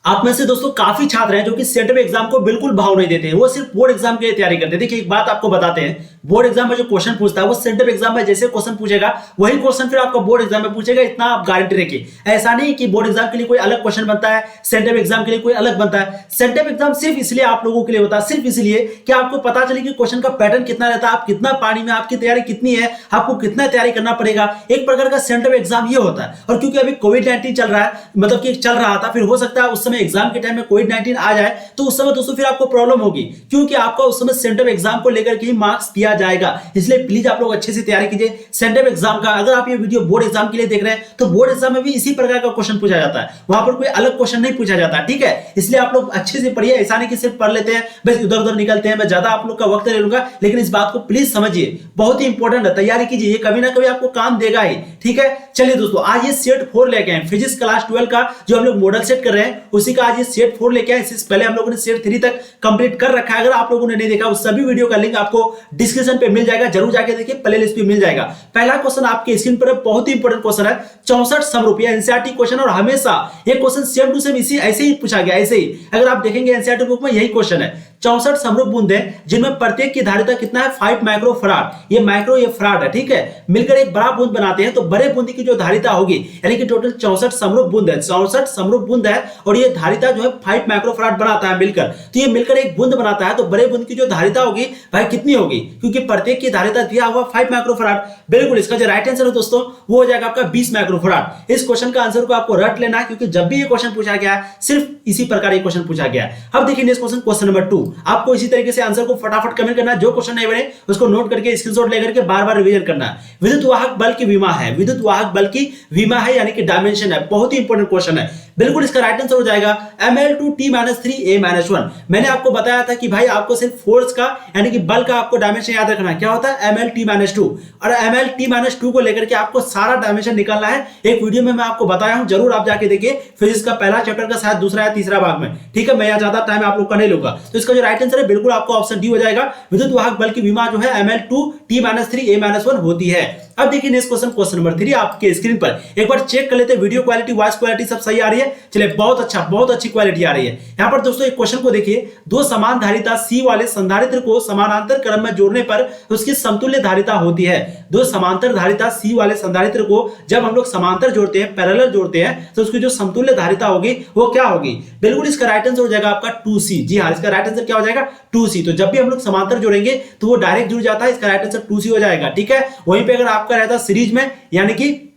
आप में से दोस्तों काफी छात्र हैं जो कि सेंट्रल एग्जाम को बिल्कुल भाव नहीं देते हैं, वो सिर्फ बोर्ड एग्जाम के लिए तैयारी करते हैं। देखिए एक बात आपको बताते हैं, बोर्ड एग्जाम में जो क्वेश्चन पूछता है वो सेंट्रल एग्जाम में जैसे क्वेश्चन पूछेगा वही क्वेश्चन फिर आपका बोर्ड एग्जाम में पूछेगा, इतना आप गारंटी रखिए। ऐसा नहीं कि बोर्ड एग्जाम के लिए कोई अलग क्वेश्चन बनता है, सेंट्रल एग्जाम के लिए कोई अलग बनता है। सेंट्रल एग्जाम सिर्फ इसलिए आप लोगों के लिए होता है, सिर्फ इसलिए कि आपको पता चले कि क्वेश्चन का पैटर्न कितना रहता है, आप कितना पानी में, आपकी तैयारी कितनी है, आपको कितना तैयारी करना पड़ेगा। एक प्रकार का सेंट्रल एग्जाम ये होता है। और क्योंकि अभी कोविड-19 चल रहा है, मतलब कि चल रहा था, फिर हो सकता है उस समय एग्जाम के टाइम में कोविड-19 आ जाए तो उस समय दोस्तों फिर आपको प्रॉब्लम होगी, क्योंकि आपका उस समय सेंट्रल एग्जाम को लेकर के ही मार्क्स दिया जाएगा। इसलिए प्लीज आप लोग अच्छे से तैयारी कीजिए सेंट्रल एग्जाम का। अगर आप ये वीडियो बोर्ड एग्जाम के लिए देख रहे हैं तो बोर्ड एग्जाम में भी इसी प्रकार का क्वेश्चन पूछा जाता है, वहां पर कोई अलग क्वेश्चन नहीं पूछा जाता, ठीक है। इसलिए आप लोग अच्छे से पढ़िए, ऐसा नहीं कि सिर्फ पढ़ लेते हैं बस इधर उधर निकलते हैं। मैं ज्यादा आप लोग का वक्त ले लूंगा, लेकिन इस बात को प्लीज समझिए, बहुत ही इंपॉर्टेंट है, तैयारी कीजिए, ये कभी ना कभी आपको काम देगा ही, ठीक है। चलिए दोस्तों, आज ये सेट 4 लेके आए फिजिक्स क्लास 12 का, जो हम लोग मॉडल सेट कर रहे हैं उसी का आज ये सेट 4 लेके आए। इससे पहले हम लोगों ने सेट 3 तक कंप्लीट कर रखा है। अगर आप लोगों ने नहीं देखा उस सभी वीडियो का लिंक आपको डिस्क्रिप्शन पे मिल जाएगा, जरूर जाके देखिए, प्लेलिस्ट पे मिल जाएगा। पहला क्वेश्चन आपके स्क्रीन पर बहुत ही इंपॉर्टेंट क्वेश्चन है, 64 समरूप एनसीईआरटी क्वेश्चन, और हमेशा ये क्वेश्चन सेम टू सेम इसी ऐसे ही पूछा गया, ऐसे ही। अगर आप देखेंगे एनसीईआरटी बुक में यही क्वेश्चन है। 64 समरूप बूंदें जिनमें प्रत्येक की धारिता कितना है, 5 माइक्रोफराड। ये माइक्रो, ये फराड है, ठीक है। मिलकर एक बड़ा बूंद बनाते हैं तो बड़े बूंद की जो धारिता होगी, यानी कि टोटल 64 समरूप बूंद है, 64 समरूप बूंद है, और ये धारिता जो है 5 माइक्रोफराड बनाता है मिलकर। तो ये मिलकर एक बूंद बनाता है, तो बड़े बूंद की जो धारिता होगी भाई कितनी होगी, क्योंकि प्रत्येक की धारिता दिया हुआ 5 माइक्रोफराड। बिल्कुल इसका जो राइट आंसर है दोस्तों वो हो जाएगा आपका 20 माइक्रोफराड। इस क्वेश्चन का आंसर को आपको रट लेना है, क्योंकि जब भी ये क्वेश्चन पूछा गया सिर्फ इसी प्रकार ये क्वेश्चन पूछा गया। अब देखिए नेक्स्ट क्वेश्चन, क्वेश्चन नंबर 2। आपको इसी तरीके से आंसर को फटाफट कमेंट करना है, जो क्वेश्चन नहीं बने उसको नोट करके स्क्रीनशॉट लेकर के बार-बार रिवीजन करना है। विद्युत वाहक बल की विमा है, विद्युत वाहक बल की विमा है, यानी कि डायमेंशन है, बहुत ही इंपॉर्टेंट क्वेश्चन है। बिल्कुल इसका राइट आंसर हो जाएगा ml2t-3a-1। मैंने आपको बताया था कि भाई आपको सिर्फ फोर्स का यानी कि बल का आपको डायमेंशन याद रखना है, क्या होता है mlt-2, और mlt-2 को लेकर के आपको सारा डायमेंशन निकालना है। एक वीडियो में मैं आपको बताया हूं, जरूर आप जाके देखिए, फिजिक्स का पहला चैप्टर का शायद दूसरा या तीसरा भाग में, ठीक है। मैं यहां ज्यादा टाइम आप लोग का नहीं लूंगा। तो इसका जो राइट आंसर है बिल्कुल आपको ऑप्शन डी हो जाएगा। विद्युत वाहक बल की विमा जो है ml2t-3a-1 होती है। अब देखिए नेक्स्ट क्वेश्चन, क्वेश्चन नंबर 3 आपके स्क्रीन पर। एक बार चेक कर लेते हैं वीडियो क्वालिटी, वॉइस क्वालिटी सब सही आ रही है। चलिए बहुत अच्छा, बहुत अच्छी क्वालिटी आ रही है। यहां पर दोस्तों एक क्वेश्चन को देखिए, दो समान धारिता C वाले संधारित्र को समानांतर क्रम में जोड़ने पर उसकी समतुल्य धारिता होती है। दो समांतर धारिता C वाले संधारित्र को जब हम लोग समांतर जोड़ते हैं, पैरेलल जोड़ते हैं, तो उसकी जो समतुल्य धारिता होगी वो क्या होगी। बिल्कुल इसका राइट आंसर हो जाएगा आपका 2C। जी हाँ, इसका राइट आंसर क्या हो जाएगा 2C। तो जब भी हम लोग समांतर जोड़ेंगे तो वो डायरेक्ट जुड़ जाता है, इसका राइट आंसर 2C हो जाएगा, ठीक है। वहीं पे अगर आपका रहता सीरीज में, यानी कि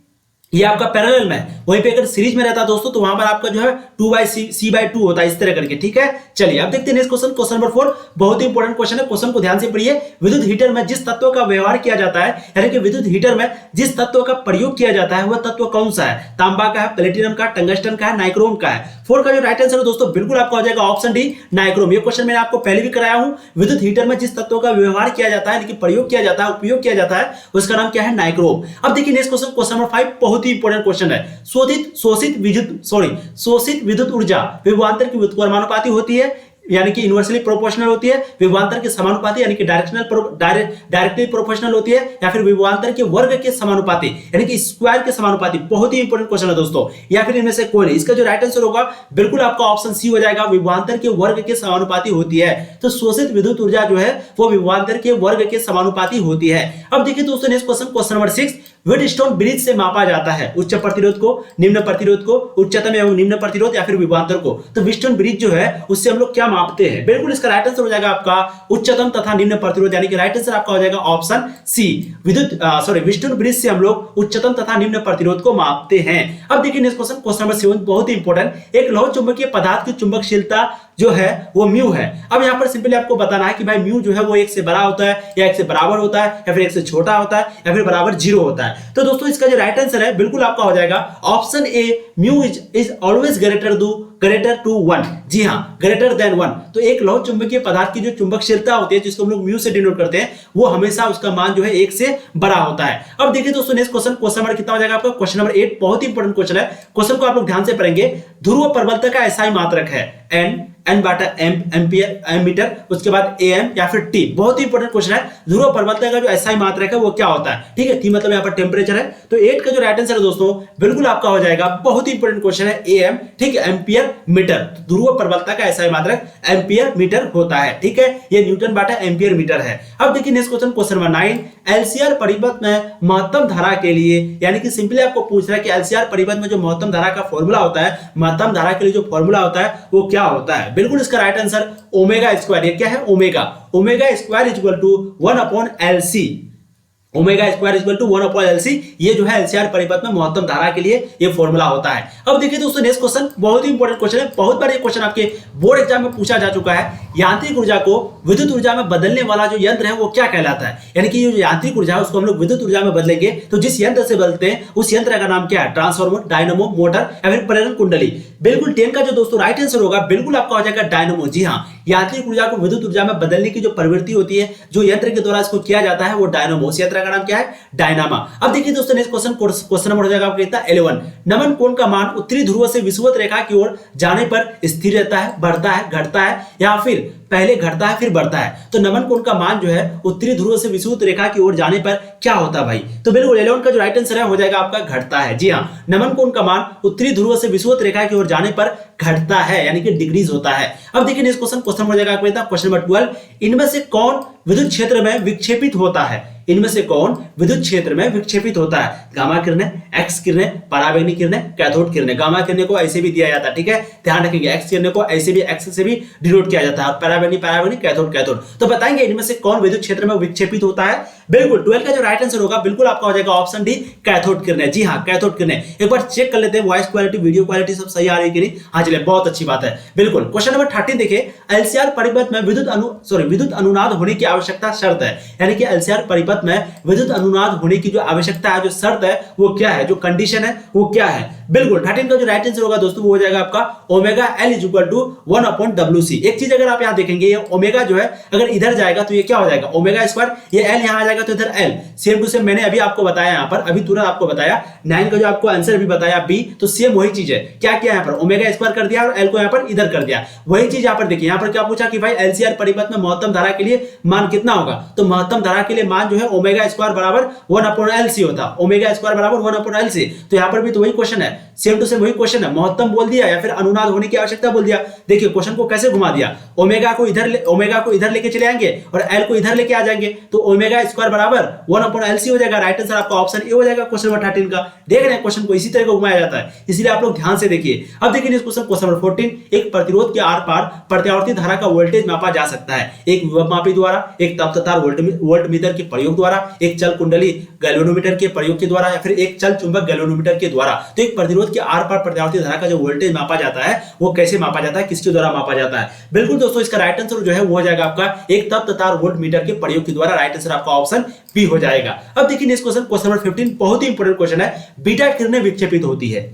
ये आपका पैरेलल में, वहीं पे अगर सीरीज में रहता दोस्तों तो वहां पर आपका जो है 2/c/2 होता है, इस तरह करके, ठीक है। चलिए अब देखते हैं नेक्स्ट क्वेश्चन, क्वेश्चन नंबर 4। बहुत ही इंपॉर्टेंट क्वेश्चन है, क्वेश्चन को ध्यान से पढ़िए। विद्युत हीटर में जिस तत्व का व्यवहार किया जाता है, यानी कि विद्युत हीटर में जिस तत्व का प्रयोग किया जाता है वह तत्व कौन सा है। तांबा का है, प्लेटिनम का, टंगस्टन का है, नाइक्रोम का है। 4 का जो राइट आंसर है दोस्तों बिल्कुल आपका हो जाएगा ऑप्शन डी, नाइक्रोम। ये क्वेश्चन मैंने आपको पहले भी कराया हूं। विद्युत हीटर में जिस तत्व का व्यवहार किया जाता है, यानी कि प्रयोग किया जाता है, उपयोग किया जाता है, उसका नाम क्या है, नाइक्रोम। अब देखिए नेक्स्ट क्वेश्चन, क्वेश्चन नंबर 5, बहुत ही इंपॉर्टेंट क्वेश्चन है। शोषित विद्युत ऊर्जा विभवांतर की व्युत्क्रमानुपाती होती है, यानी कि इनवर्सली प्रोपोर्शनल होती है, विभवांतर के समानुपाती यानी कि डायरेक्टली प्रोपोर्शनल होती है, या फिर विभवांतर के वर्ग के समानुपाती यानी कि स्क्वायर के समानुपाती। बहुत ही इंपॉर्टेंट क्वेश्चन है दोस्तों, या फिर इनमें से कोई नहीं। इसका जो राइट आंसर होगा बिल्कुल आपका ऑप्शन सी हो जाएगा, विभवांतर के वर्ग के समानुपाती होती है। तो शोषित विद्युत ऊर्जा जो है वो विभवांतर के वर्ग के समानुपाती होती है। अब देखिए दोस्तों next question, question number 6। Wheatstone bridge से मापा जाता है उच्च प्रतिरोध को, निम्न प्रतिरोध को, उच्चतम एवं निम्न प्रतिरोध, या फिर विभवांतर को। तो व्हीटस्टोन ब्रिज जो है उससे हम लोग क्या मापते हैं। बिल्कुल इसका राइट आंसर हो जाएगा आपका उच्चतम तथा निम्न प्रतिरोध, यानी कि राइट आंसर आपका हो जाएगा ऑप्शन सी। व्हीटस्टोन ब्रिज से हम लोग उच्चतम तथा निम्न प्रतिरोध को मापते हैं। अब देखिए नेक्स्ट क्वेश्चन, क्वेश्चन नंबर 7, बहुत ही इंपॉर्टेंट। एक लौह चुंबकीय पदार्थ की चुंबकशीलता जो है वो म्यू है। अब यहां पर सिंपली आपको बताना है कि भाई म्यू जो है वो 1 से बड़ा होता है, या 1 से बराबर होता है, या फिर 1 से छोटा होता है, या फिर बराबर 0 होता है। तो दोस्तों इसका जो राइट आंसर है बिल्कुल आपका हो जाएगा option A, mu is always greater to 1। जी हां, ग्रेटर देन 1। तो एक लौह चुंबकीय पदार्थ की जो चुंबकशीलता होती है, जिसको हम लोग म्यू से डिनोट करते हैं, वो हमेशा उसका मान जो है 1 से बड़ा होता है। अब देखिए दोस्तों नेक्स्ट क्वेश्चन, क्वेश्चन नंबर कितना हो जाएगा आपका, क्वेश्चन नंबर 8। बहुत ही इंपॉर्टेंट क्वेश्चन है, क्वेश्चन को आप लोग ध्यान से पढ़ेंगे। ध्रुव प्रबलता का एसआई मात्रक है n बटा एमीटर, उसके बाद am या फिर t। बहुत ही इंपॉर्टेंट क्वेश्चन है। ध्रुव प्रबलता का जो एसआई मात्रक है वो क्या होता है, ठीक है। t मतलब यहाँ पर टेम्परेचर है। तो 8 का जो राइट आंसर है दोस्तों बिल्कुल आपका हो जाएगा, बहुत बहुत ही इंपॉर्टेंट क्वेश्चन है एएम, ठीक है, एम्पियर मीटर, ध्रुव प्रबलता का ऐसा मात्रक एम्पियर मीटर होता है, ठीक है, ये न्यूटन बाटा एम्पियर मीटर है। अब देखिए next question, question number 9, LCR परिपथ में महत्तम धारा के लिए, यानी कि सिंपली आपको पूछ रहा है कि एलसीआर परिपथ में जो महत्तम धारा का फॉर्मूला होता है, महत्तम धारा के लिए जो फॉर्मूला होता है वो क्या होता है। बिल्कुल इसका राइट आंसर ओमेगा स्क्वायर, ये क्या है omega, omega square equal to 1/LC, omega square equal to 1/LC, ये जो है एलसीआर परिपथ में महत्तम धारा के लिए ये फॉर्मूला होता है। अब देखिए दोस्तों नेक्स्ट क्वेश्चन बहुत ही इंपॉर्टेंट क्वेश्चन है, बहुत बार ये क्वेश्चन आपके बोर्ड एग्जाम में पूछा जा चुका है। यांत्रिक ऊर्जा को विद्युत ऊर्जा में बदलने वाला जो यंत्र है वो क्या कहलाता है, यानी कि ये जो यांत्रिक ऊर्जा है उसको हम लोग विद्युत ऊर्जा में बदलेंगे तो जिस यंत्र से बदलते हैं उस यंत्र का नाम क्या है, ट्रांसफार्मर, डायनामो, मोटर या फिर प्रेरण कुंडली। बिल्कुल 10 का जो दोस्तों राइट आंसर होगा बिल्कुल आपका हो जाएगा डायनामो। जी हाँ, यांत्रिक ऊर्जा को विद्युत ऊर्जा में बदलने की जो प्रवृत्ति होती है, जो यंत्र के द्वारा इसको किया जाता है वो डायनामो, उस यंत्र का नाम क्या है, डायनामा। अब देखिए दोस्तों नेक्स्ट क्वेश्चन नंबर हो जाएगा आपका कितना 11, नमन कोण का मान उत्तरी ध्रुव से विषुवत रेखा की ओर जाने पर स्थिर रहता है, बढ़ता है, घटता है या फिर पहले घटता है फिर बढ़ता है। तो नमन कोण का मान जो है उत्तरी ध्रुव से विषुवत रेखा की ओर जाने पर क्या होता है भाई, तो बिल्कुल 11 का जो राइट आंसर है हो जाएगा आपका घटता है। जी हाँ, नमन कोण का मान उत्तरी ध्रुव से विषुवत रेखा की ओर जाने पर घटता है, यानी कि डिक्रीज होता है। अब देखिए नेक्स्ट क्वेश्चन हो जाएगा आपका क्वेश्चन नंबर 12, इनमें से कौन विद्युत क्षेत्र में विक्षेपित होता है, इनमें से कौन विद्युत क्षेत्र में विक्षेपित होता है, गामा किरणें, एक्स किरणें, पराबैंगनी किरणें, कैथोड किरणें। गामा किरणें को ऐसे भी दिया जाता है, ठीक है, ध्यान रखेंगे, एक्स किरणें को ऐसे भी एक्स से भी डिनोट किया जाता है, और पराबैंगनी, कैथोड, कैथोड। तो बताएंगे इनमें से कौन विद्युत क्षेत्र में विक्षेपित होता है। बिल्कुल 12 का जो राइट आंसर होगा बिल्कुल आपका हो जाएगा ऑप्शन डी, कैथोड किरणें। जी हाँ, कैथोड किरणें। एक बार चेक कर लेते हैं वॉइस क्वालिटी, वीडियो क्वालिटी सब सही आ रही है कि नहीं। हाँ चलिए, बहुत अच्छी बात है। बिल्कुल क्वेश्चन नंबर 13 देखिए, एलसीआर परिपथ में विद्युत अनुनाद होने की आवश्यकता शर्त है, यानी कि एलसीआर परिपथ में विद्युत अनुनाद होने की जो आवश्यकता है, जो शर्त है वो क्या है, जो कंडीशन है वो क्या है। बिल्कुल 13 का जो राइट आंसर होगा दोस्तों वो हो जाएगा आपका omega L is equal to 1/WC। एक चीज अगर आप यहां देखेंगे, ये ओमेगा जो है अगर इधर जाएगा तो ये क्या हो जाएगा ओमेगा स्क्वायर, ये एल यहां आ जाएगा तो इधर एल, सेम टू सेम मैंने अभी आपको बताया, यहां पर अभी तुरंत आपको बताया 9 का जो आपको आंसर भी बताया बी, तो सेम वही चीज है। क्या किया यहां पर ओमेगा स्क्वायर कर दिया और एल को यहां पर इधर कर दिया, वही चीज यहां पर देखिए। यहां पर क्या पूछा कि भाई एलसीआर परिपथ में महत्तम धारा के लिए मान कितना होगा, तो महत्तम धारा के लिए मान जो है ओमेगा स्क्वायर बराबर 1/LC होता, ओमेगा स्क्वायर बराबर 1/LC। तो यहां पर भी तो वही क्वेश्चन है, सेम टू सेम वही क्वेश्चन है, महत्तम बोल दिया या फिर अनुनाद होने की आवश्यकता बोल दिया। देखिए क्वेश्चन को कैसे घुमा दिया, ओमेगा को इधर लेके चले आएंगे और एल को इधर लेके आ जाएंगे, तो ओमेगा स्क्वायर बराबर 1/LC हो जाएगा। राइट आंसर आपका ऑप्शन ए हो जाएगा क्वेश्चन नंबर 13 का। देख रहे हैं क्वेश्चन को इसी तरह को घुमाया जाता है, इसलिए आप लोग ध्यान से देखिए। अब देखिए क्वेश्चन नंबर 14, एक प्रतिरोध के आर पार प्रत्यावर्ती धारा का वोल्टेज मापा जा सकता है, एक विभव मापी द्वारा, एक तप्ततार वोल्टमीटर के प्रयोग द्वारा, एक चल कुंडली गैल्वेनोमीटर के प्रयोग के द्वारा या फिर एक चल चुंबक गैल्वेनोमीटर के द्वारा। तो एक प्रतिरोध के आर पार प्रत्यावर्ती धारा का जो वोल्टेज मापा जाता है वो कैसे मापा जाता है, किसके द्वारा मापा जाता है। बिल्कुल दोस्तों इसका राइट आंसर जो है वो हो जाएगा आपका एक तप्ततार वोल्टमीटर के प्रयोग के द्वारा। राइट आंसर आपका ऑप्शन बी हो जाएगा। अब देखिए नेक्स्ट क्वेश्चन नंबर 15 बहुत ही इंपॉर्टेंट क्वेश्चन है, बीटा किरणें विक्षेपित होती है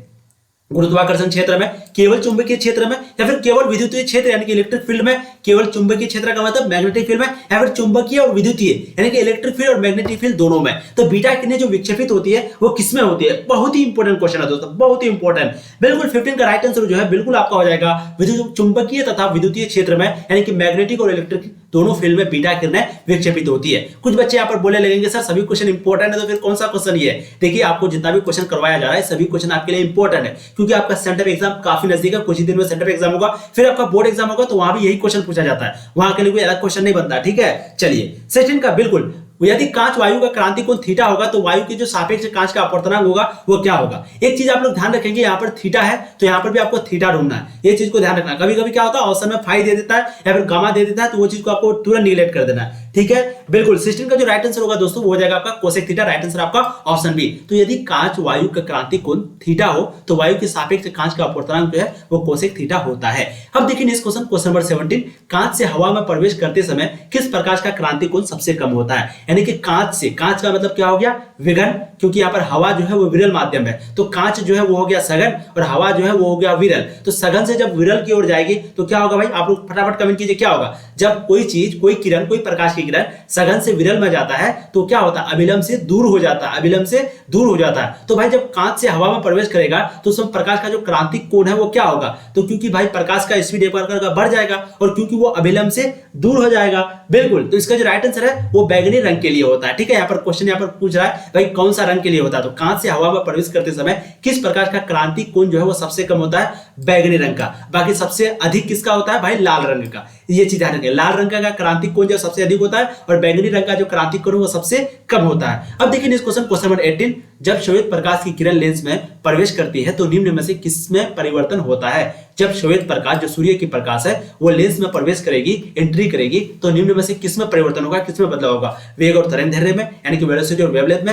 गुरुत्वाकर्षण क्षेत्र में, केवल चुंबकीय क्षेत्र में या फिर केवल विद्युतीय क्षेत्र यानी कि इलेक्ट्रिक फील्ड में। केवल चुंबकीय क्षेत्र का मतलब मैग्नेटिक फील्ड में, या फिर चुंबकीय और विद्युतीय यानी कि इलेक्ट्रिक फील्ड और मैग्नेटिक फील्ड दोनों में। तो बीटा किरणें जो विक्षेपित होती है वो किसमें होती है, बहुत ही इंपॉर्टेंट क्वेश्चन है दोस्तों, बहुत ही इंपॉर्टेंट। बिल्कुल 15 का राइट आंसर जो है बिल्कुल आपका हो जाएगा विद्युत चुंबकीय तथा विद्युतीय क्षेत्र में, यानी कि मैग्नेटिक और इलेक्ट्रिक दोनों फील्ड में बीटा किरणें विक्षेपित होती है। कुछ बच्चे यहाँ पर बोले लगेंगे सर सभी क्वेश्चन इंपॉर्टेंट है, तो फिर कौन सा क्वेश्चन ये है। देखिए आपको जितना भी क्वेश्चन करवाया जा रहा है सभी क्वेश्चन आपके लिए इंपॉर्टेंट है, क्योंकि आपका सेंटर एग्जाम काफी नजदीक है, कुछ ही दिन में सेंटर एग्जाम होगा, फिर आपका बोर्ड एग्जाम होगा, तो वहां भी यही क्वेश्चन पूछा जाता है, वहां के लिए कोई अलग क्वेश्चन नहीं बनता। ठीक है, चलिए 16 का बिल्कुल, यदि कांच वायु का क्रांति कोण थीटा होगा तो वायु के जो सापेक्ष कांच का अपवर्तनांक होगा वो क्या होगा। एक चीज आप लोग ध्यान रखेंगे, यहाँ पर थीटा है तो यहाँ पर भी आपको थीटा ढूंढना है, ये चीज को ध्यान रखना। कभी कभी क्या होता है ऑप्शन में फाई दे देता है या फिर गामा दे देता है, तो वो चीज को आपको तुरंत निगलेक्ट कर देना है। ठीक है, बिल्कुल 16 का जो राइट आंसर होगा दोस्तों वो हो जाएगा आपका कोसेक थीटा। राइट आंसर आपका ऑप्शन बी। तो यदि कांच वायु का क्रांति कोण थीटा हो तो वायु के सापेक्ष कांच का अपवर्तनांक जो है वो कोसेक थीटा होता है। अब देखिए नेक्स्ट क्वेश्चन नंबर 17, कांच से हवा में प्रवेश करते समय किस प्रकाश का क्रांति कोण सबसे कम होता है। यानी कि कांच से, कांच का मतलब क्या हो गया विघन, क्योंकि यहाँ पर हवा जो है वो विरल माध्यम है, तो कांच जो है वो हो गया सघन और हवा जो है वो हो गया विरल। तो सघन से जब विरल की ओर जाएगी तो क्या होगा भाई, आप लोग फटाफट कमेंट कीजिए क्या होगा। जब कोई चीज, कोई किरण, कोई प्रकाश की की किरण सघन से विरल में जाता है तो क्या होता है, अभिलंब से दूर हो जाता है, अभिलंब से दूर हो जाता है। तो भाई जब कांच से हवा में प्रवेश करेगा तो उसमें प्रकाश का जो क्रांतिक कोण है वो क्या होगा, तो क्योंकि भाई प्रकाश का स्पीड एक प्रकार का बढ़ जाएगा और क्योंकि वो अभिलंब से दूर हो जाएगा। बिल्कुल, तो इसका जो राइट आंसर है वो बैगनी रंग के लिए होता है। ठीक है, यहाँ पर क्वेश्चन यहाँ पर पूछ रहा है भाई कौन सा रंग के लिए होता है, तो कांच से हवा में प्रवेश करते समय किस प्रकार का क्रांतिक कोण जो है वो सबसे कम होता है, बैगनी रंग का। बाकी सबसे अधिक किसका होता है भाई, लाल रंग का। ये चीज ध्यान रखें, लाल रंग का क्रांतिक कोण जो सबसे अधिक होता है और बैगनी रंग का जो क्रांतिक कोण वो सबसे कम होता है। अब देखिए इस क्वेश्चन नंबर 18, जब श्वेत प्रकाश की किरण लेंस में प्रवेश करती है तो निम्न में से किसमें परिवर्तन होता है। जब श्वेत प्रकाश जो सूर्य की प्रकाश है वो लेंस में प्रवेश करेगी, एंट्री करेगी, तो निम्न में से किसमें परिवर्तन होगा, किसमें बदलाव होगा, वेग और तरंगदैर्घ्य में यानी कि वेलोसिटी और वेवलेंथ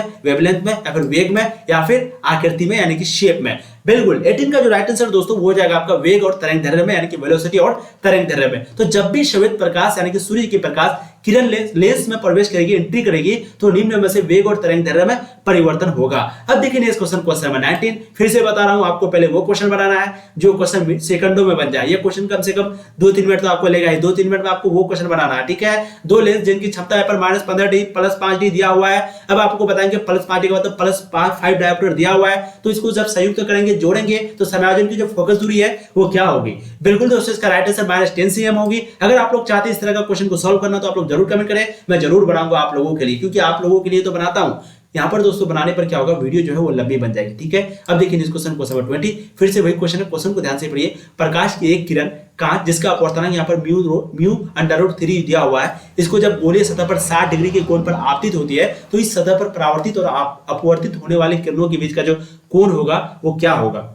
में या फिर वेग में या फिर आकृति में यानी कि शेप में। बिल्कुल, 18 का जो राइट आंसर दोस्तों वो हो जाएगा आपका वेग और तरंगदैर्घ्य में यानी कि वेलोसिटी और तरंगदैर्घ्य में। तो जब भी श्वेत प्रकाश यानी कि सूर्य की प्रकाश किरण लेंस में प्रवेश करेगी, एंट्री करेगी, तो निम्न में से वेग और तरंगदैर्घ्य में परिवर्तन होगा। अब देखिए इस क्वेश्चन नंबर 19, फिर से बता रहा हूं आपको, पहले वो क्वेश्चन बनाना है जो क्वेश्चन सेकंडों में बन जाए। ये क्वेश्चन कम से कम 2-3 मिनट तो आपको लेगा ही, 2-3 मिनट में आपको वो क्वेश्चन बनाना है। ठीक है, दो लेंस जिनकी क्षमता है पर -15D +5D दिया हुआ है। अब आपको बताएंगे +5D का मतलब +5 डायोप्टर दिया हुआ है, तो इसको जब संयुक्त करेंगे, जोड़ेंगे, तो समायोजन की जो फोकस दूरी है वो क्या होगी। बिल्कुल दोस्तों, इसका राइट आंसर -10 cm होगी। अगर आप लोग चाहते हैं इस तरह का क्वेश्चन को सॉल्व करना तो आप लोग जरूर कमेंट करें, मैं जरूर बनाऊंगा आप लोगों के लिए, क्योंकि आप लोगों के लिए तो बनाता हूं। यहां पर दोस्तों बनाने पर क्या होगा, वीडियो जो है वो लंबी बन जाएगी। ठीक है, अब देखिए इस क्वेश्चन नंबर 20, फिर से वही क्वेश्चन है, क्वेश्चन को ध्यान से पढ़िए। प्रकाश की एक किरण कांच जिसका अपवर्तनांक यहाँ पर μ√3 दिया हुआ है, इसको जब गोलीय सतह पर 60 डिग्री के कोण पर आपतित होती है तो इस सतह पर परावर्तित और अपवर्तित होने वाली किरणों के बीच का जो कोण होगा वो क्या होगा।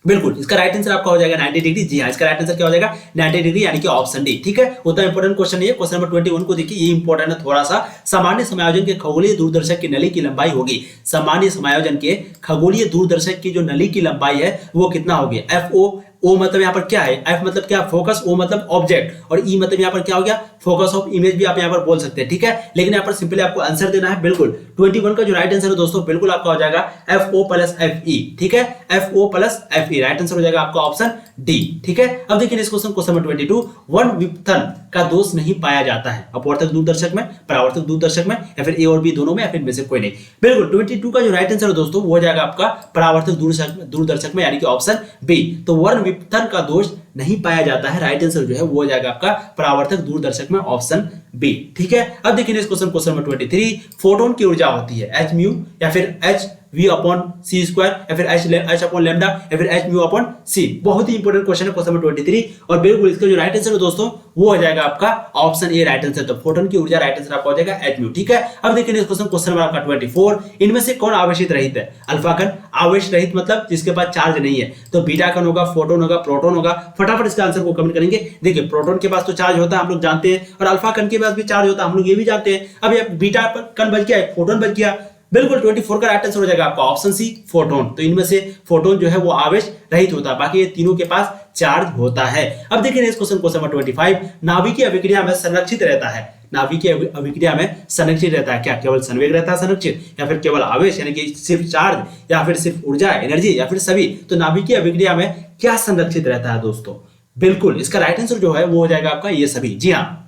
बिल्कुल, इसका राइट आंसर आपका हो जाएगा 90 डिग्री। जी हाँ, इसका राइट आंसर क्या हो जाएगा, 90 डिग्री यानी कि ऑप्शन डी। ठीक है, उतना इंपॉर्टेंट क्वेश्चन नहीं है। क्वेश्चन नंबर 21 को देखिए, ये इंपॉर्टेंट है थोड़ा सा। सामान्य समायोजन के खगोलीय दूरदर्शक की नली की लंबाई होगी, सामान्य समायोजन के खगोलीय दूरदर्शक की जो नली की लंबाई है वो कितना होगी। FO, ओ मतलब यहाँ पर क्या है, एफ मतलब क्या, फोकस, ओ मतलब ऑब्जेक्ट, और ई मतलब यहाँ पर क्या हो गया, फोकस ऑफ इमेज भी आप यहाँ पर बोल सकते हैं। ठीक है, लेकिन यहाँ पर सिंपली आपको आंसर देना है। बिल्कुल, 21 का जो राइट आंसर है दोस्तों बिल्कुल आपका हो जाएगा FO + FE। ठीक है, FO + FE राइट आंसर हो जाएगा आपका ऑप्शन डी। ठीक है, अब देखिए इस क्वेश्चन नंबर 22, वन विपथन का दोष नहीं पाया जाता है अपवर्तक दूरदर्शक में, परावर्तक दूरदर्शक में, या फिर ए और बी दोनों में, या फिर इनमें से कोई नहीं। बिल्कुल, 22 का जो राइट आंसर है दोस्तों वो हो जाएगा आपका परावर्तक दूरदर्शक में यानी कि ऑप्शन बी। तो वन विपथन का दोष नहीं पाया जाता है, राइट आंसर जो है वो हो जाएगा आपका परावर्तक दूरदर्शक में ऑप्शन बी। ठीक है, अब देखिए इस क्वेश्चन नंबर 23, फोटोन की ऊर्जा होती है h म्यू या फिर hv/c² या फिर h/λ या फिर h/c। बहुत ही इंपॉर्टेंट क्वेश्चन है क्वेश्चन नंबर 23, और बिल्कुल इसका जो राइट आंसर है दोस्तों वो हो जाएगा आपका ऑप्शन ए राइट आंसर। तो फोटोन की ऊर्जा राइट आंसर आपका हो जाएगा h म्यू। ठीक है, अब देखिए इस क्वेश्चन नंबर आपका 24, इनमें से कौन आवेशित रहित है। अल्फा कण आवेश रहित मतलब जिसके पास चार्ज नहीं है, तो बीटा कण होगा, फोटोन होगा, प्रोटॉन होगा। फटाफट इसका आंसर को कमेंट करेंगे। देखिए प्रोटॉन के पास तो चार्ज होता है, हम लोग जानते हैं, और अल्फा कण के पास भी चार्ज होता है, हम लोग ये भी जानते हैं। अब ये बीटा कण बच गया, फोटोन बच गया। बिल्कुल, 24 का राइट आंसर हो जाएगा आपका ऑप्शन सी, फोटोन। तो इनमें से फोटोन जो है वो आवेश रहित होता है, बाकी ये तीनों के पास चार्ज होता है। अब देखिए इस क्वेश्चन नंबर 25, नाभिकीय अभिक्रिया में संरक्षित रहता है, नाभिकीय अभिक्रिया में संरक्षित रहता है क्या, केवल संवेग रहता है संरक्षित, या फिर केवल आवेश यानी कि सिर्फ चार्ज, या फिर सिर्फ ऊर्जा एनर्जी, या फिर सभी। तो नाभिकीय अभिक्रिया में क्या संरक्षित रहता है दोस्तों। बिल्कुल, इसका राइट आंसर जो है वो हो जाएगा आपका ये सभी। जी हाँ,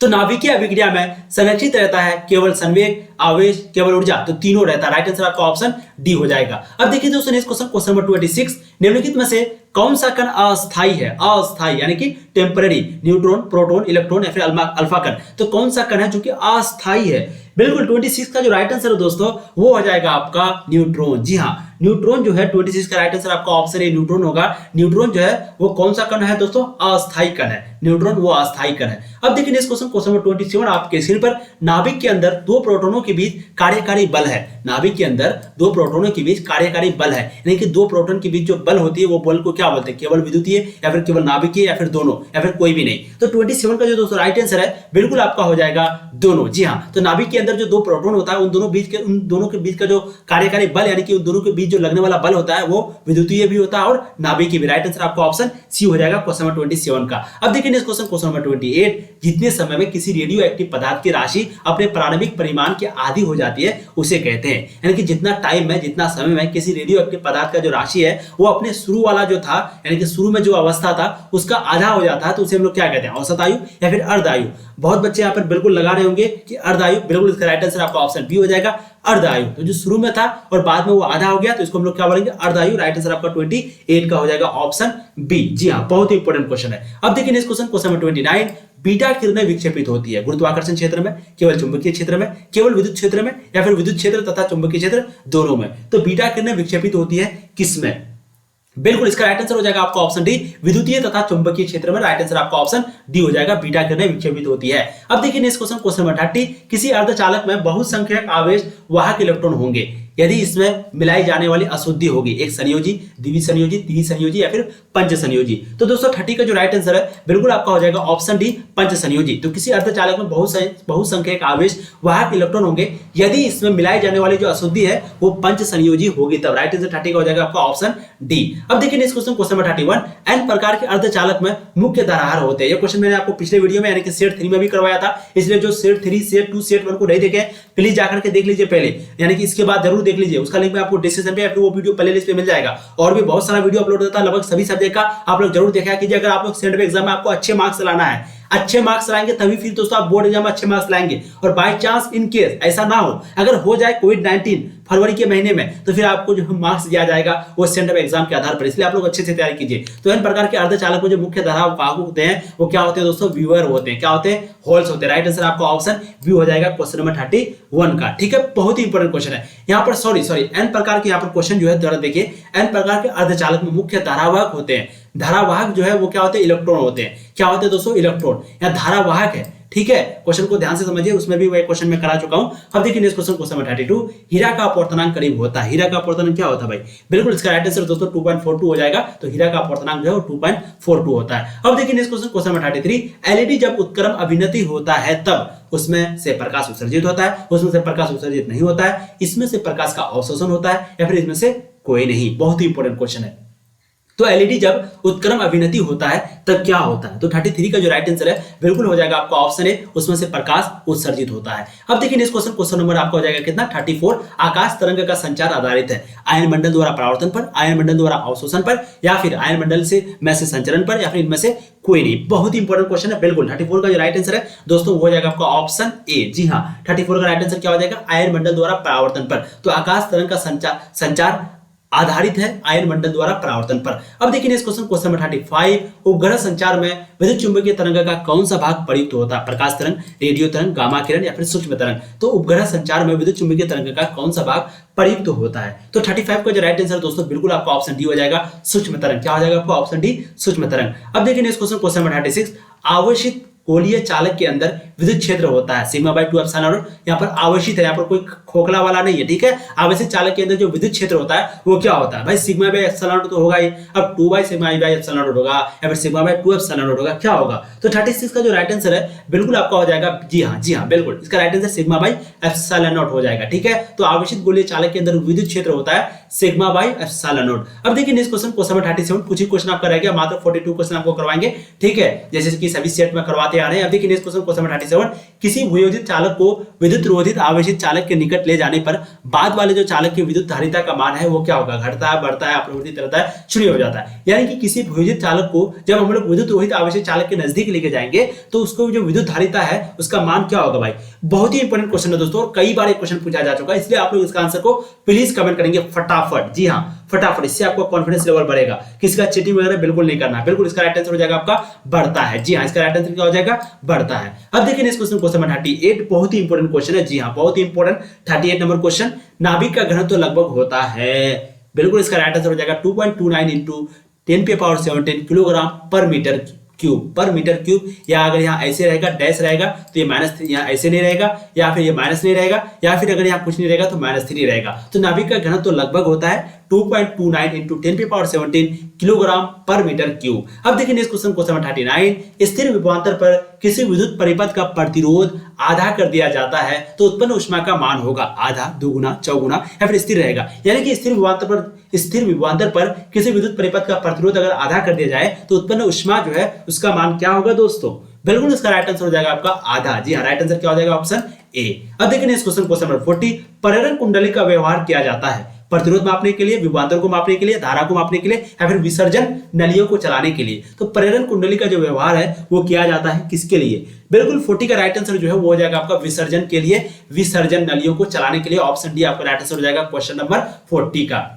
तो नाभिकीय अभिक्रिया में संरक्षित रहता है केवल संवेग, आवेश, केवल ऊर्जा, तो तीनों रहता है। राइट आंसर आपका ऑप्शन डी हो जाएगा। अब देखिए दोस्तों इस क्वेश्चन नंबर 26, निम्नलिखित में से कौन सा कण अस्थायी है, अस्थायी यानी कि टेम्पररी, न्यूट्रॉन, प्रोटॉन, इलेक्ट्रॉन या फिर अल्फा कण। तो कौन सा कण है जो कि अस्थायी है। बिल्कुल, 26 का जो राइट आंसर है दोस्तों वो हो जाएगा आपका न्यूट्रॉन। जी हाँ, न्यूट्रॉन जो है 26 का राइट आंसर आपका ऑप्शन ए न्यूट्रॉन होगा। न्यूट्रॉन जो है वो कौन सा कण है दोस्तों, अस्थायी कण है। न्यूट्रॉन वो अस्थायी कण है। अब देखिए इस क्वेश्चन नंबर 27 आपके स्क्रीन पर, नाभिक के अंदर दो प्रोटॉनों के बीच कार्यकारी बल है, नाभिक के अंदर दो प्रोटॉनों के बीच कार्यकारी बल है, यानी कि दो प्रोटॉन के बीच जो बल होती है वो बल को क्या बोलते हैं, केवल विद्युतीय या फिर केवल नाभिकीय या फिर दोनों या फिर कोई भी नहीं। तो 27 का जो दोस्तों राइट आंसर है बिल्कुल आपका हो जाएगा दोनों। जी हाँ, तो नाभिक के अंदर जो दो प्रोटॉन होता है उन दोनों के बीच का जो कार्यकारी बल यानी कि उन दोनों के बीच जो लगने वाला बल होता है वो विद्युतीय भी होता है और नाभिकीय भी। राइट आंसर आपका ऑप्शन सी हो जाएगा क्वेश्चन नंबर 27 का। अब देखिए इस क्वेश्चन नंबर 28, जितने समय में किसी रेडियो एक्टिव पदार्थ की राशि अपने प्रारंभिक परिमाण के आधी हो जाती है उसे कहते हैं, यानी कि जितना टाइम में, जितना समय में किसी रेडियो एक्टिव पदार्थ का जो राशि है वो अपने शुरू वाला जो था था, यानी कि शुरू में जो अवस्था था उसका आधा हो जाता है तो उसे हम लोग क्या कहते हैं, औसत आयु या फिर अर्ध आयु। बहुत बच्चे यहाँ पर बिल्कुल लगा रहे होंगे कि अर्ध आयु, बिल्कुल इसका राइट आंसर आपका ऑप्शन बी हो जाएगा, अर्ध आयु। तो जो शुरू में था और बाद में वो आधा हो गया तो इसको हम लोग क्या बोलेंगे, अर्ध आयु। राइट आंसर आपका 28 का हो जाएगा ऑप्शन बी। जी हाँ, बहुत ही इंपॉर्टेंट क्वेश्चन है। अब देखिए नेक्स्ट क्वेश्चन नंबर 29, बीटा किरणें विक्षेपित होती है गुरुत्वाकर्षण क्षेत्र में, केवल चुंबकीय क्षेत्र में, केवल विद्युत क्षेत्र में, या फिर विद्युत क्षेत्र तथा चुंबकीय क्षेत्र दोनों में। तो बीटा किरणें विक्षेपित होती है किसमें, बिल्कुल इसका राइट आंसर हो जाएगा आपका ऑप्शन डी, विद्युतीय तथा चुंबकीय क्षेत्र में। राइट आंसर आपका ऑप्शन डी हो जाएगा, बीटा किरणें विक्षेपित होती है। अब देखिए नेक्स्ट क्वेश्चन नंबर 30, किसी अर्धचालक में बहुसंख्यक आवेश वाहक इलेक्ट्रॉन होंगे यदि इसमें मिलाई जाने वाली अशुद्धि होगी, एक संयोजी, द्विसंयोजी, त्रिसंयोजी या फिर पंच संयोजी। तो दोस्तों 30 का जो राइट आंसर है बिल्कुल आपका हो जाएगा ऑप्शन डी, पंच संयोजी। तो किसी अर्धचालक में बहुसंख्यक आवेश वाहक इलेक्ट्रॉन होंगे यदि इसमें मिलाई जाने वाली जो अशुद्धि है वो पंच संयोजी होगी, तब राइट आंसर 30 का हो जाएगा आपका ऑप्शन डी। अब देखिए नेक्स्ट क्वेश्चन नंबर 31, एन प्रकार के अर्धचालक में मुख्य धाराहार होते हैं। ये क्वेश्चन मैंने आपको पिछले वीडियो में यानी कि सेट 3 में भी करवाया था, इसलिए जो सेट 3, सेट 2, सेट 1 को नहीं देखे प्लीज जाकर के देख लीजिए पहले, यानी कि इसके बाद जरूर देख लीजिए, उसका लिंक मैं आपको डिस्क्रिप्शन पे या फिर वो वीडियो प्लेलिस्ट पे मिल जाएगा। और भी बहुत सारा वीडियो अपलोड होता है लगभग सभी सब्जेक्ट का, आप लोग जरूर देखा कीजिए। अगर आप लोग सेंट्रल एग्जाम में आपको अच्छे मार्क्स लाना है, अच्छे मार्क्स लाएंगे तभी फिर दोस्तों आप बोर्ड एग्जाम में अच्छे मार्क्स लाएंगे। और बाय चांस इन केस ऐसा ना हो, अगर हो जाए कोविड-19 फरवरी के महीने में, तो फिर आपको जो मार्क्स दिया जाएगा वो सेंट्रल एग्जाम के आधार पर, इसलिए आप लोग अच्छे से तैयारी कीजिए। तो इन प्रकार के अर्धचालक में जो मुख्य धारा वाहक होते हैं वो क्या होते हैं दोस्तों, व्यूअर होते हैं। क्या होते हैं, होल्स होते हैं। राइट आंसर आपका ऑप्शन बी हो जाएगा क्वेश्चन नंबर 31 का। ठीक है, बहुत ही इंपॉर्टेंट क्वेश्चन है यहाँ पर। सॉरी एन प्रकार के यहाँ पर क्वेश्चन जो है जरा देखिए, एन प्रकार के अर्धचालक में मुख्य धारावाहक होते हैं। धारावाहक जो है वो क्या होते हैं, इलेक्ट्रॉन होते हैं। क्या होते हैं दोस्तों, इलेक्ट्रॉन या धारावाहक है। ठीक है, क्वेश्चन को ध्यान से समझिए, उसमें भी वही क्वेश्चन में करा चुका हूं। अब देखिए नेक्स्ट क्वेश्चन नंबर 32, हीरा का अपवर्तनांक करीब होता है। हीरा का अपवर्तनांक क्या होता है भाई, बिल्कुल इसका राइट आंसर दोस्तों 2.42 हो जाएगा। तो हीरा का अपवर्तनांक जो है वो 2.42 होता है। अब देखिए नेक्स्ट क्वेश्चन नंबर 33, एलईडी जब उत्क्रम अभिनति होता है तब उसमें से प्रकाश उत्सर्जित होता है, उसमें से प्रकाश उत्सर्जित नहीं होता है, इसमें से प्रकाश का अवशोषण होता है, या फिर इसमें से कोई नहीं। बहुत ही इंपॉर्टेंट क्वेश्चन है। तो एलईडी जब उत्क्रम अभिनति होता है तब क्या होता है, तो 33 का जो राइट आंसर है बिल्कुल हो जाएगा आपका ऑप्शन ए, उसमें से प्रकाश उत्सर्जित होता है। अब देखिए नेक्स्ट क्वेश्चन नंबर आपका हो जाएगा कितना, 34, आकाश तरंग का संचार आधारित है आयन मंडल द्वारा परावर्तन पर, आयन मंडल द्वारा अवशोषण पर, या फिर आयन मंडल में से संचरण पर, या फिर इनमें से कोई नहीं। बहुत ही इंपॉर्टेंट क्वेश्चन है। बिल्कुल 34 का जो राइट आंसर है दोस्तों वो हो जाएगा आपका ऑप्शन ए। जी हाँ, 34 का राइट आंसर क्या हो जाएगा, आयन मंडल द्वारा परावर्तन पर। तो आकाश तरंग का संचार आधारित है आयन मंडल द्वारा परावर्तन पर। अब देखिए नेक्स्ट क्वेश्चन नंबर 35, उपग्रह संचार में विद्युत चुंबकीय तरंग का कौन सा भाग प्रयुक्त होता है, प्रकाश तरंग, रेडियो तरंग, गामा किरण या फिर सूक्ष्म तरंग। तो उपग्रह संचार में विद्युत चुंबकीय तरंग का कौन सा भाग प्रयुक्त होता है, तो 35 का जो राइट आंसर दोस्तों बिल्कुल आपका ऑप्शन डी हो जाएगा, सूक्ष्म तरंग। क्या हो जाएगा आपका ऑप्शन डी, सूक्ष्म तरंग। अब देखिए नेक्स्ट क्वेश्चन नंबर 36, आवेशित गोलीय चालक के अंदर विद्युत क्षेत्र होता है सिग्मा बाय 2 एप्सिलॉन नॉट। यहाँ पर आवेशित है, यहाँ पर कोई खोखला वाला नहीं है। ठीक है, आवेशित चालक के अंदर जो विद्युत क्षेत्र होता है वो क्या होता है भाई, सिग्मा बाय एप्सिलॉन नॉट तो होगा ही, अब 2 by sigma by epsilon not होगा, या फिर सिग्मा बाय 2 एप्सिलॉन नॉट होगा, क्या होगा। तो 36 का जो राइट आंसर है बिल्कुल आपका हो जाएगा, जी हाँ बिल्कुल इसका right answer sigma by epsilon not हो जाएगा। ठीक है, तो आवेशित गोलीय चालक के अंदर विद्युत क्षेत्र होता है सिग्मा बाय एप्सिलॉन नॉट। अब देखिए नेक्स्ट क्वेश्चन नंबर 37, कुछ ही क्वेश्चन आपका रह गया, मात्र 42 क्वेश्चन आपको करवाएंगे। ठीक है, जैसे कि सभी सेट में करवाते आ रहे हैं। अब देखिए नेक्स्ट क्वेश्चन नंबर 37, किसी वियोजित चालक को विद्युत रोधित आवेशित चालक के निकट ले जाने पर बाद वाले जो चालक की विद्युत धारिता का मान है वो क्या होगा, घटता है, बढ़ता है, अपरिवर्तित रहता है, शून्य हो जाता है। यानी कि किसी वियोजित चालक को जब हम लोग विद्युत रोहित आवेशित चालक के नजदीक लेके जाएंगे तो उसको जो विद्युत धारिता है उसका मान क्या होगा भाई। बहुत ही इंपॉर्टेंट क्वेश्चन है दोस्तों, कई बार एक क्वेश्चन पूछा जा चुका है, इसलिए आप लोग इसका आंसर को प्लीज कमेंट करेंगे फटाफट। जी हाँ फटाफट, इससे आपको कॉन्फिडेंस लेवल बढ़ेगा। किसी का चीटिंग वगैरह बिल्कुल नहीं करना। बिल्कुल इसका राइट आंसर हो जाएगा आपका बढ़ता है। जी हाँ, इसका राइट आंसर क्या हो जाएगा, बढ़ता है। अब देखिए नेक्स्ट क्वेश्चन नंबर 38, बहुत ही इंपॉर्टेंट क्वेश्चन है। जी हाँ, बहुत ही इंपॉर्टेंट 38 नंबर क्वेश्चन, नाभिक का घनत्व लगभग होता है, बिल्कुल इसका राइट आंसर हो जाएगा 2.29 इंटू 10⁻17 किलोग्राम पर मीटर क्यूब। या अगर यहाँ ऐसे रहेगा डैश रहेगा तो ये माइनस, यहाँ ऐसे नहीं रहेगा, या फिर ये माइनस नहीं रहेगा, या फिर अगर यहाँ कुछ नहीं रहेगा तो -3 रहेगा। तो नाभिक का घनत्व तो लगभग होता है 2.29 इंटू 10⁻17 किलोग्राम पर मीटर क्यूब। अब देखिए नेक्स्ट क्वेश्चन नंबर 39, स्थिर विभवांतर पर किसी विद्युत परिपथ का प्रतिरोध आधा कर दिया जाता है तो उत्पन्न ऊष्मा का मान होगा आधा, दुगुना, चौगुना, या फिर स्थिर रहेगा। यानी कि स्थिर विभवांतर पर किसी विद्युत परिपथ का प्रतिरोध अगर आधा कर दिया जाए तो उत्पन्न ऊष्मा जो है उसका मान क्या होगा दोस्तों, बिल्कुल इसका राइट आंसर हो जाएगा आपका आधा। जी हाँ, राइट आंसर क्या हो जाएगा, ऑप्शन ए। अब देखिए नेक्स्ट क्वेश्चन नंबर 40, प्रेरण कुंडली का व्यवहार किया जाता है। प्रतिरोध मापने के लिए, विभवांतर को मापने के लिए, धारा को मापने के लिए, या फिर विसर्जन नलियों को चलाने के लिए। तो प्रेरण कुंडली का जो व्यवहार है वो किया जाता है किसके लिए? बिल्कुल 40 का राइट आंसर जो है वो हो जाएगा आपका विसर्जन के लिए, विसर्जन नलियों को चलाने के लिए। ऑप्शन डी आपका राइट आंसर हो जाएगा क्वेश्चन नंबर 40 का।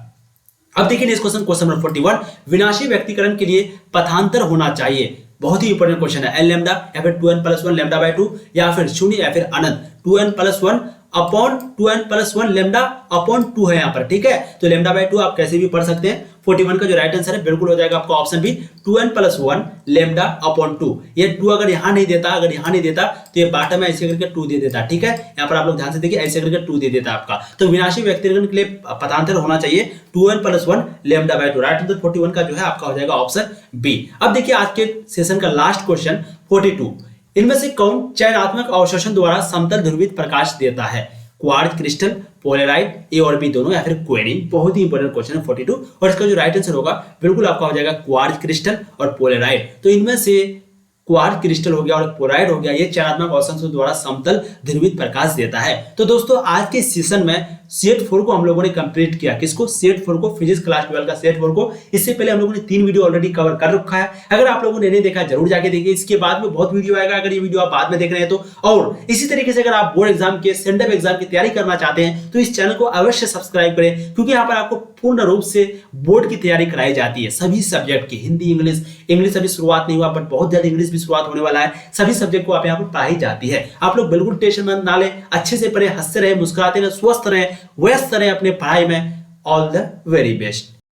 अब देखिए नेक्स्ट क्वेश्चन नंबर 41, विनाशी व्यक्तिकरण के लिए पथांतर होना चाहिए। बहुत ही इंपॉर्टेंट क्वेश्चन है। एल लैम्डा या फिर 2n+1 लैम्डा बाय 2 या फिर शून्य या फिर अनंत 2n+1 upon 2n+1 lambda upon 2 है यहाँ पर, ठीक है। तो लैम्डा बाय 2 आप कैसे भी पढ़ सकते हैं। 41 का जो राइट आंसर है बिल्कुल हो जाएगा आपका option B 2n+1 lambda upon 2। ये 2 अगर यहाँ नहीं देता, अगर यहाँ नहीं देता तो ये बॉटम में ऐसे करके 2 दे देता, ठीक है। यहाँ पर आप लोग ध्यान से देखिए, ऐसे करके 2 दे देता आपका। तो विनाशी व्यक्तिकरण के लिए पथांतर होना चाहिए 2n+1 lambda by 2। Right answer 41 का जो है आपका हो जाएगा ऑप्शन बी। अब देखिए आज के सेशन का लास्ट क्वेश्चन 42, इनमें से कौन चयनात्मक अवशोषण द्वारा समतल ध्रुवित प्रकाश देता है? क्वार्ट्ज क्रिस्टल, पोलेराइट, ए और बी दोनों, या फिर क्वेनिन। बहुत ही इंपॉर्टेंट क्वेश्चन है 42, और इसका जो राइट आंसर होगा बिल्कुल आपका हो जाएगा क्वार्ट्ज क्रिस्टल और पोलेराइट। तो इनमें से क्वार्ट्ज क्रिस्टल हो गया और पोलेराइट हो गया, ये चयनात्मक अवशोषण द्वारा समतल ध्रुवित प्रकाश देता है। तो दोस्तों आज के सेशन में सेट 4 को हम लोगों ने कंप्लीट किया। किसको? सेट 4 को, फिजिक्स क्लास 12 का सेट 4 को। इससे पहले हम लोगों ने 3 वीडियो ऑलरेडी कवर कर रखा है। अगर आप लोगों ने नहीं देखा जरूर जाके देखिए। इसके बाद में बहुत वीडियो आएगा अगर ये वीडियो आप बाद में देख रहे हैं तो। और इसी तरीके से अगर आप बोर्ड एग्जाम के, सेंडअप एग्जाम की तैयारी करना चाहते हैं तो इस चैनल को अवश्य सब्सक्राइब करें, क्योंकि यहाँ पर आपको पूर्ण रूप से बोर्ड की तैयारी कराई जाती है सभी सब्जेक्ट की। हिंदी, इंग्लिश अभी शुरुआत नहीं हुआ, बट बहुत जल्द इंग्लिश भी शुरुआत होने वाला है। सभी सब्जेक्ट को आप यहाँ पर पढ़ाई जाती है। आप लोग बिल्कुल टेंशन ना लें, अच्छे से पढ़ें, हंसते रहे, मुस्कुराते रहे, स्वस्थ रहे, व्यस्त रहे अपने पढ़ाई में। All the very best.